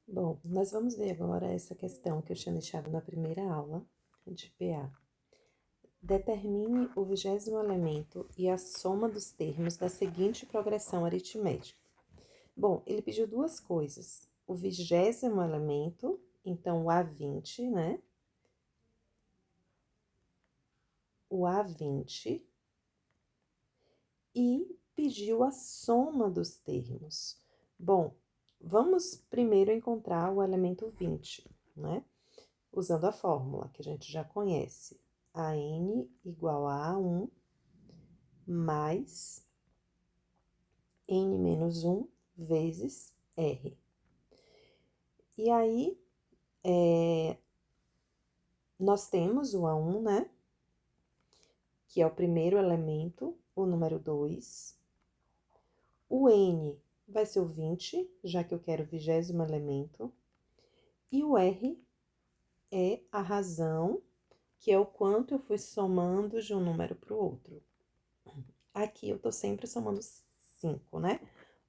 Bom, nós vamos ver agora essa questão que eu tinha deixado na primeira aula de PA. Determine o 20º elemento e a soma dos termos da seguinte progressão aritmética. Bom, ele pediu duas coisas. O 20º elemento, então o A20, né? O A20. E pediu a soma dos termos. Bom, vamos primeiro encontrar o elemento 20, né? Usando a fórmula que a gente já conhece. AN igual a A1 mais N menos 1 vezes R. E aí, nós temos o A1, né? Que é o primeiro elemento, o número 2. O N vai ser o 20, já que eu quero o 20º elemento. E o R é a razão, que é o quanto eu fui somando de um número para o outro. Aqui eu tô sempre somando 5, né?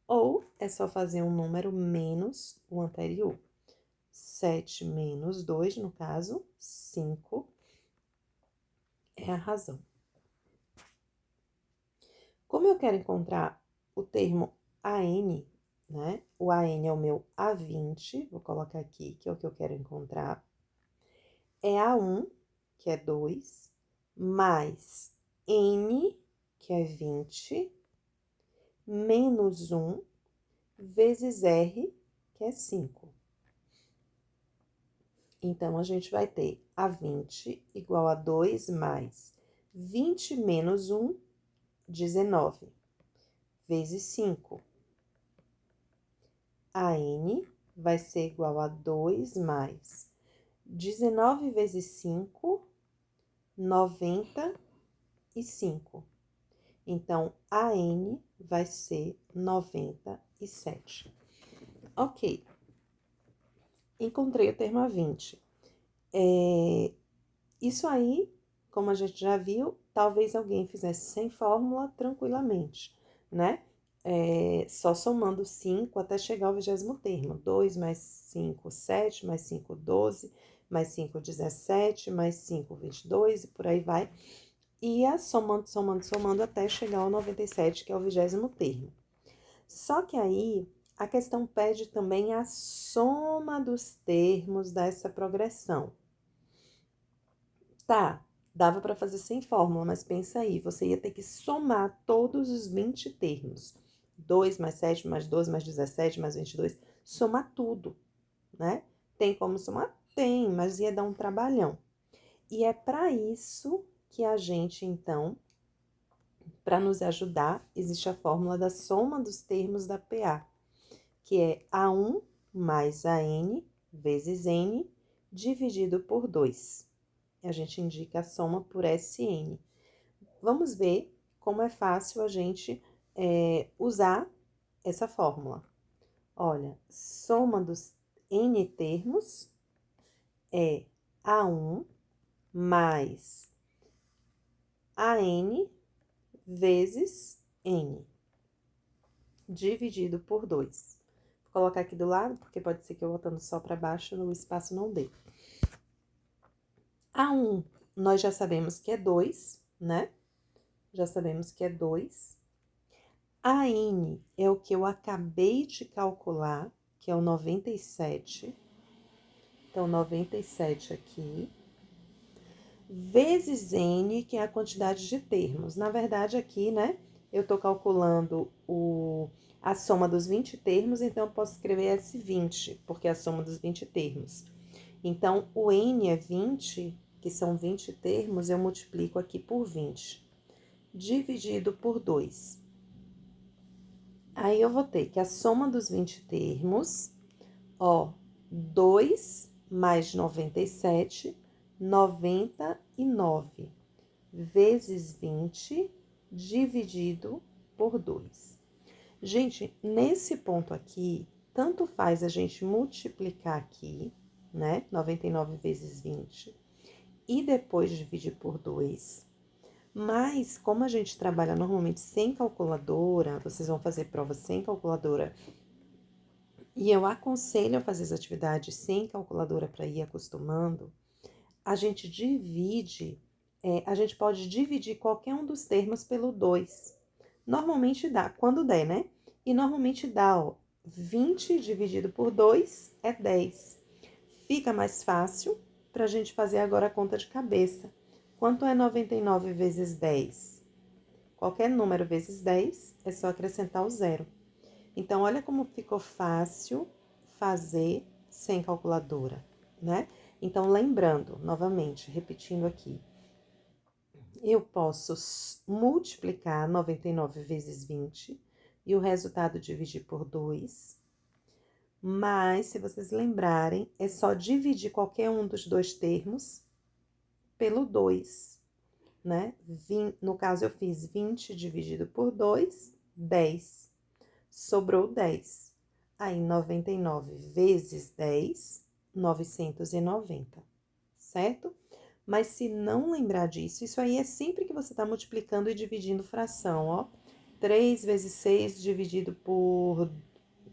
Ou é só fazer um número menos o anterior. 7 menos 2, no caso, 5 é a razão. Como eu quero encontrar o termo AN, né? O AN é o meu A20, vou colocar aqui, que é o que eu quero encontrar. É A1, que é 2, mais N, que é 20, menos 1, vezes R, que é 5. Então, a gente vai ter A20 igual a 2 mais 20 menos 1, 19, vezes 5. AN vai ser igual a 2 mais 19 vezes 5, 95. Então, AN vai ser 97. Ok. Encontrei o termo A20. Isso aí, como a gente já viu, talvez alguém fizesse sem fórmula tranquilamente, né? Só somando 5 até chegar ao 20º termo. 2 mais 5, 7, mais 5, 12, mais 5, 17, mais 5, 22 e por aí vai. Ia somando, somando, somando até chegar ao 97, que é o 20º termo. Só que aí, a questão pede também a soma dos termos dessa progressão. Tá, dava para fazer sem fórmula, mas pensa aí, você ia ter que somar todos os 20 termos. 2 mais 7 mais 12 mais 17 mais 22, somar tudo, né? Tem como somar? Tem, mas ia dar um trabalhão. E é para isso que a gente, então, para nos ajudar, existe a fórmula da soma dos termos da PA, que é A1 mais AN vezes N dividido por 2. A gente indica a soma por SN. Vamos ver como é fácil a gente usar essa fórmula. Olha, soma dos N termos é A1 mais AN vezes N, dividido por 2. Vou colocar aqui do lado, porque pode ser que eu botando só para baixo, o espaço não dê. A1, nós já sabemos que é 2, né? Já sabemos que é 2. A N é o que eu acabei de calcular, que é o 97. Então, 97 aqui. Vezes N, que é a quantidade de termos. Na verdade, aqui, né, eu tô calculando a soma dos 20 termos, então eu posso escrever S20, porque é a soma dos 20 termos. Então, o N é 20, que são 20 termos, eu multiplico aqui por 20, dividido por 2. Aí, eu vou ter que a soma dos 20 termos, ó, 2 mais 97, 99, vezes 20, dividido por 2. Gente, nesse ponto aqui, tanto faz a gente multiplicar aqui, né, 99 vezes 20, e depois dividir por 2. Mas, como a gente trabalha normalmente sem calculadora, vocês vão fazer prova sem calculadora e eu aconselho a fazer as atividades sem calculadora para ir acostumando, a gente a gente pode dividir qualquer um dos termos pelo 2. Normalmente dá, quando der, né? E normalmente dá, ó, 20 dividido por 2 é 10. Fica mais fácil para a gente fazer agora a conta de cabeça. Quanto é 99 vezes 10? Qualquer número vezes 10 é só acrescentar o zero. Então, olha como ficou fácil fazer sem calculadora, né? Então, lembrando, novamente, repetindo aqui, eu posso multiplicar 99 vezes 20 e o resultado dividir por 2. Mas, se vocês lembrarem, é só dividir qualquer um dos dois termos pelo 2, né? No caso, eu fiz 20 dividido por 2, 10. Sobrou 10. Aí, 99 vezes 10, 990, certo? Mas se não lembrar disso, isso aí é sempre que você está multiplicando e dividindo fração, ó. 3 vezes 6 dividido por...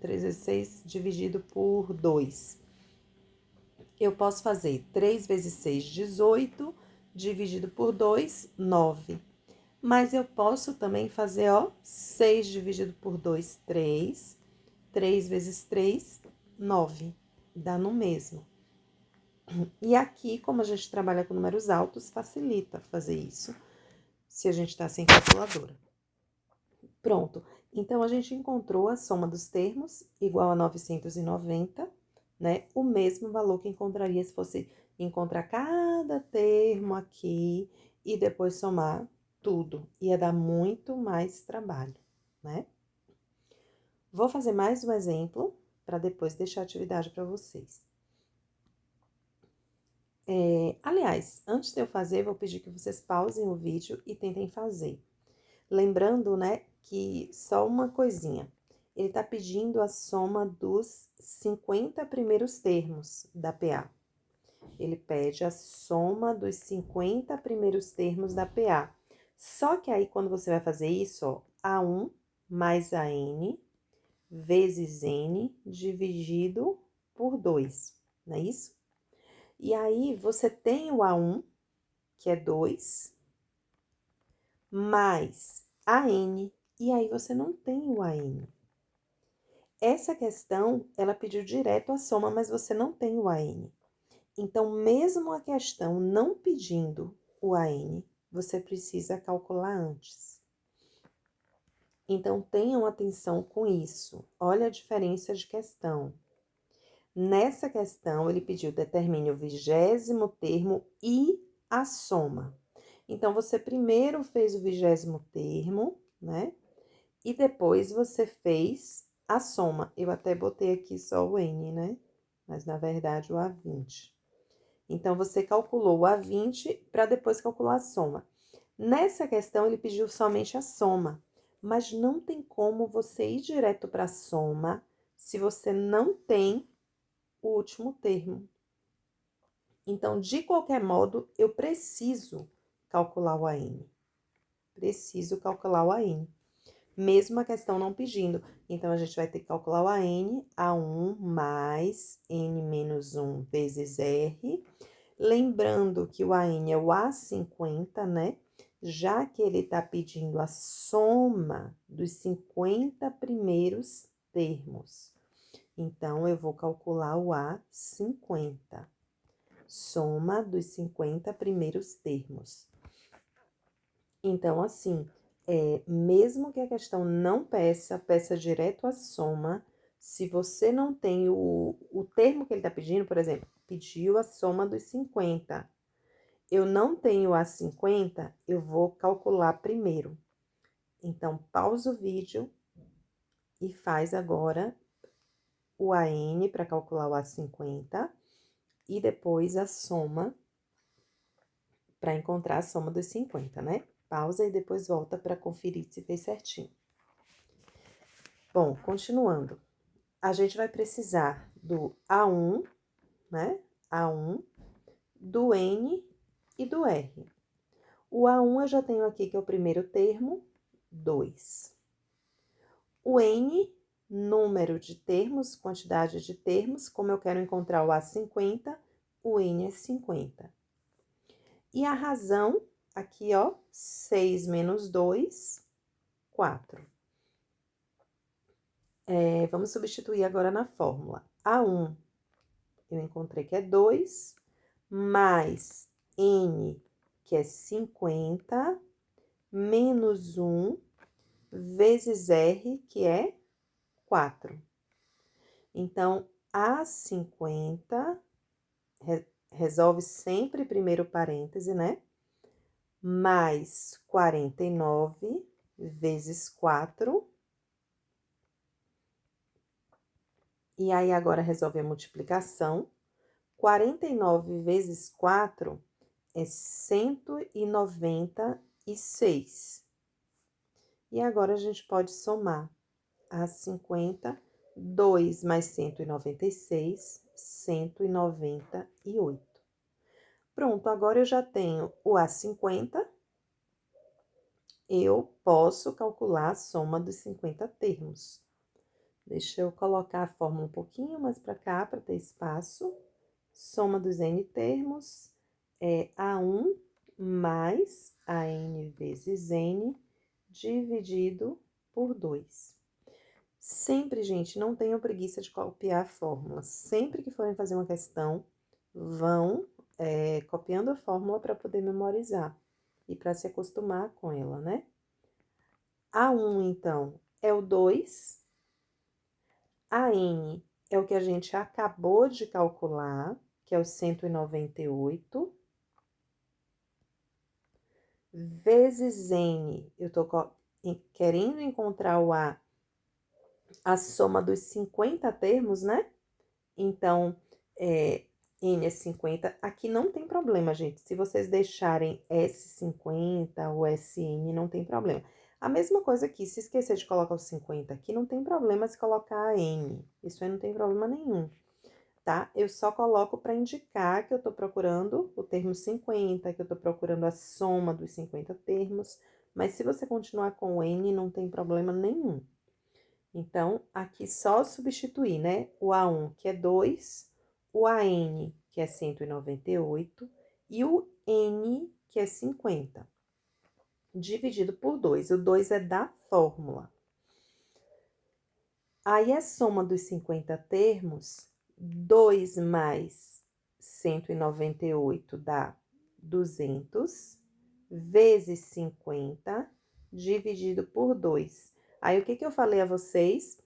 3 vezes 6 dividido por 2. Eu posso fazer 3 vezes 6, 18, dividido por 2, 9. Mas eu posso também fazer, ó, 6 dividido por 2, 3. 3 vezes 3, 9. Dá no mesmo. E aqui, como a gente trabalha com números altos, facilita fazer isso, se a gente está sem calculadora. Pronto. Então, a gente encontrou a soma dos termos, igual a 990, né? O mesmo valor que encontraria se fosse encontrar cada termo aqui e depois somar tudo. Ia dar muito mais trabalho, né? Vou fazer mais um exemplo para depois deixar a atividade para vocês. Aliás, antes de eu fazer, vou pedir que vocês pausem o vídeo e tentem fazer. Lembrando, né, que só uma coisinha. Ele está pedindo a soma dos 50 primeiros termos da PA. Ele pede a soma dos 50 primeiros termos da PA. Só que aí, quando você vai fazer isso, ó, A1 mais AN vezes N dividido por 2, não é isso? E aí, você tem o A1, que é 2, mais AN, e aí você não tem o AN. Essa questão, ela pediu direto a soma, mas você não tem o AN. Então, mesmo a questão não pedindo o AN, você precisa calcular antes. Então, tenham atenção com isso. Olha a diferença de questão. Nessa questão, ele pediu determine o 20º termo e a soma. Então, você primeiro fez o 20º termo, né? E depois você fez a soma. Eu até botei aqui só o N, né? Mas, na verdade, o A20. Então, você calculou o A20 para depois calcular a soma. Nessa questão, ele pediu somente a soma. Mas não tem como você ir direto para a soma se você não tem o último termo. Então, de qualquer modo, eu preciso calcular o AN. Preciso calcular o AN. Mesmo a questão não pedindo. Então, a gente vai ter que calcular o AN, A1 mais N menos 1 vezes R. Lembrando que o AN é o A50, né? Já que ele está pedindo a soma dos 50 primeiros termos. Então, eu vou calcular o A50. Soma dos 50 primeiros termos. Então, assim, mesmo que a questão não peça direto a soma, se você não tem o termo que ele está pedindo, por exemplo, pediu a soma dos 50. Eu não tenho a 50, eu vou calcular primeiro. Então, pausa o vídeo e faz agora o AN para calcular o A50 e depois a soma para encontrar a soma dos 50, né? Pausa e depois volta para conferir se fez certinho. Bom, continuando. A gente vai precisar do A1, né? A1, do N e do R. O A1 eu já tenho aqui, que é o primeiro termo, 2. O N número de termos, quantidade de termos, como eu quero encontrar o A50, o N é 50. E a razão, aqui, ó, 6 menos 2, 4. Vamos substituir agora na fórmula. A1, eu encontrei que é 2, mais N, que é 50, menos 1, vezes R, que é 4. Então, A50, resolve sempre primeiro parêntese, né? Mais 49 vezes 4. E aí, agora resolve a multiplicação. 49 vezes 4 é 196. E agora, a gente pode somar a 50, 2 mais 196, 198. Pronto, agora eu já tenho o A50. Eu posso calcular a soma dos 50 termos. Deixa eu colocar a fórmula um pouquinho mais para cá, para ter espaço. Soma dos N termos é A1 mais AN vezes N dividido por 2. Sempre, gente, não tenham preguiça de copiar a fórmula. Sempre que forem fazer uma questão, vão copiando a fórmula para poder memorizar e para se acostumar com ela, né? A1, então, é o 2. A N é o que a gente acabou de calcular, que é o 198. Vezes N, eu tô querendo encontrar a soma dos 50 termos, né? Então, N é 50. Aqui não tem problema, gente. Se vocês deixarem S50 ou SN, não tem problema. A mesma coisa aqui, se esquecer de colocar o 50 aqui, não tem problema se colocar N. Isso aí não tem problema nenhum, tá? Eu só coloco para indicar que eu tô procurando o termo 50, que eu tô procurando a soma dos 50 termos. Mas se você continuar com o N, não tem problema nenhum. Então, aqui só substituir, né? O A1, que é 2, o AN, que é 198, e o N, que é 50, dividido por 2. O 2 é da fórmula. Aí, a soma dos 50 termos, 2 mais 198 dá 200, vezes 50, dividido por 2. Aí, o que eu falei a vocês?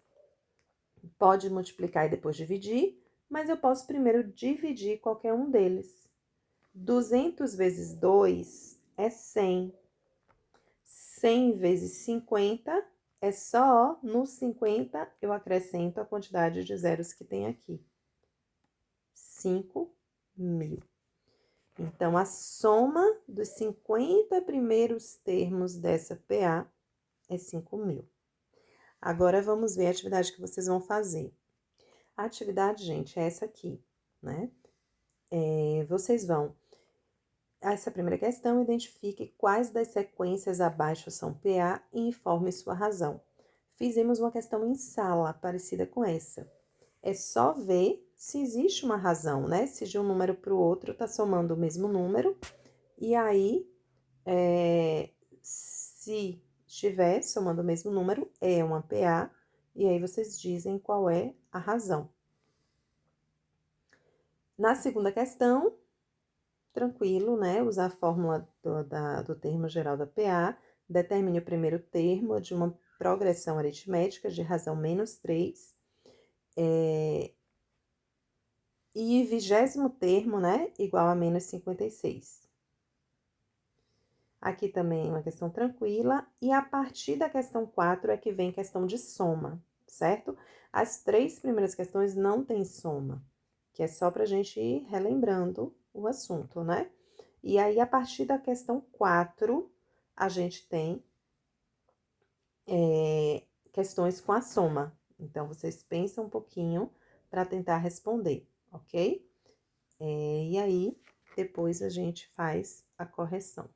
Pode multiplicar e depois dividir, mas eu posso primeiro dividir qualquer um deles. 200 vezes 2 é 100. 100 vezes 50 é só, no 50 eu acrescento a quantidade de zeros que tem aqui. 5.000. Então, a soma dos 50 primeiros termos dessa PA é 5.000. Agora, vamos ver a atividade que vocês vão fazer. A atividade, gente, é essa aqui, né? Vocês vão, essa primeira questão, identifique quais das sequências abaixo são PA e informe sua razão. Fizemos uma questão em sala, parecida com essa. É só ver se existe uma razão, né? Se de um número para o outro tá somando o mesmo número. E aí, se estiver somando o mesmo número, é uma PA. E aí, vocês dizem qual é a razão. Na segunda questão, tranquilo, né? Usar a fórmula do termo geral da PA, determine o primeiro termo de uma progressão aritmética de razão menos 3, e 20º termo, né? Igual a menos 56. Aqui também uma questão tranquila, e a partir da questão 4 é que vem questão de soma, certo? As 3 primeiras questões não tem soma, que é só para a gente ir relembrando o assunto, né? E aí, a partir da questão 4, a gente tem questões com a soma. Então, vocês pensam um pouquinho para tentar responder, ok? E aí, depois a gente faz a correção.